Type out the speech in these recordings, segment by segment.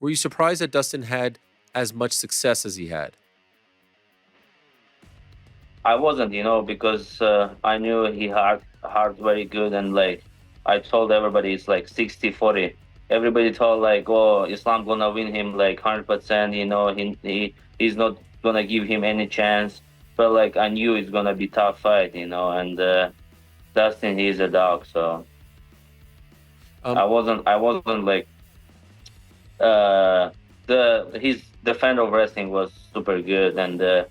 Were you surprised that Dustin had as much success as he had? I wasn't, because I knew he hard very good, and like I told everybody it's like 60-40. Everybody thought like, oh, Islam gonna win him like 100%. He's not gonna give him any chance. But like I knew it's gonna be tough fight, and Dustin, he's a dog, so I wasn't like the his defense of wrestling was super good, and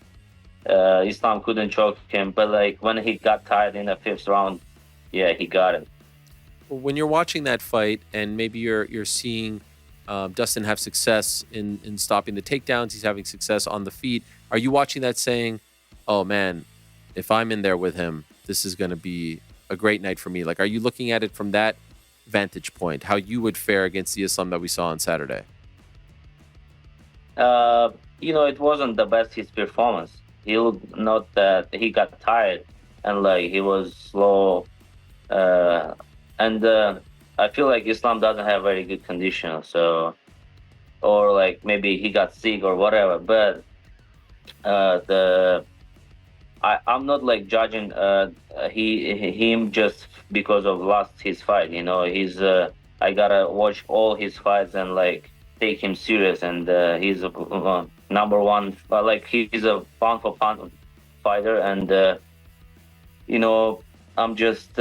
Islam couldn't choke him, but like when he got tired in the fifth round, yeah, he got it. When you're watching that fight, and maybe you're seeing Dustin have success in stopping the takedowns, he's having success on the feet. Are you watching that saying, "Oh man, if I'm in there with him, this is going to be a great night for me"? Like, are you looking at it from that vantage point, how you would fare against the Islam that we saw on Saturday? It wasn't the best his performance. He looked not that he got tired, and like he was slow, and I feel like Islam doesn't have very good condition, so or like maybe he got sick or whatever. But the I'm not like judging him just because of lost his fight. He's I gotta watch all his fights and like take him serious, and he's a number one. Like he's a pound for pound fighter, and I'm just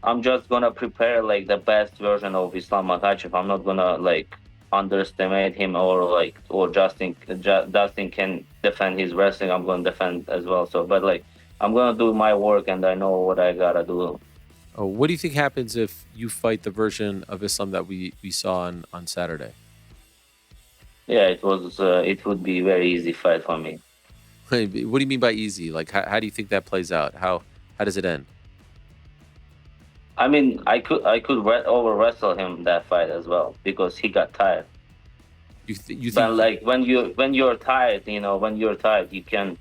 I'm just gonna prepare like the best version of Islam Makhachev. I'm not gonna like underestimate him, or Dustin can defend his wrestling. I'm gonna defend as well. So, but like I'm gonna do my work, and I know what I gotta do. Oh, what do you think happens if you fight the version of Islam that we saw on Saturday? Yeah, it would be a very easy fight for me. What do you mean by easy? Like, how do you think that plays out? How does it end? I mean, I could over wrestle him that fight as well because he got tired. You But think? like when you're tired, you can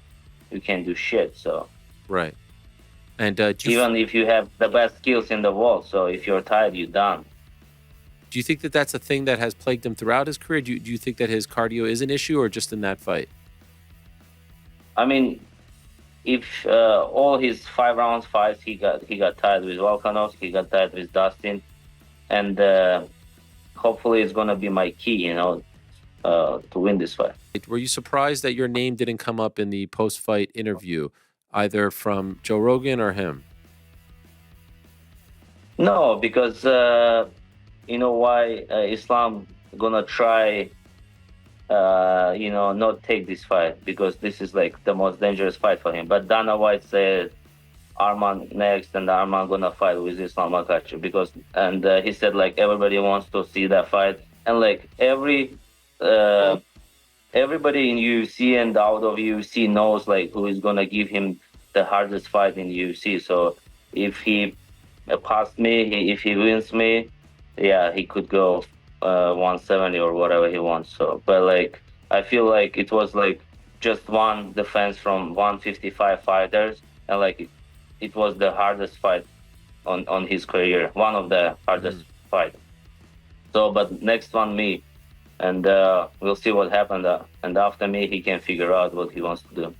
do shit. So Right. And even if you have the best skills in the world, so if you're tired, you're done. do you think that that's a thing that has plagued him throughout his career? Do you think that his cardio is an issue, or just in that fight? I mean, if all his 5 rounds fights, he got tired with Volkanovski, he got tired with Dustin, and hopefully it's gonna be my key, to win this fight. Were you surprised that your name didn't come up in the post-fight interview, either from Joe Rogan or him? No, because you know why Islam gonna try, not take this fight, because this is like the most dangerous fight for him. But Dana White said Arman next, and Arman gonna fight with Islam Makhachev and he said like everybody wants to see that fight, and like everybody in UFC and out of UFC knows like who is gonna give him the hardest fight in UFC. So if he passed me, if he wins me, yeah, he could go 170 or whatever he wants. So, but like I feel like it was like just one defense from 155 fighters, and like it was the hardest fight on his career, one of the hardest fight. So, but next one me, and we'll see what happened. And after me, he can figure out what he wants to do.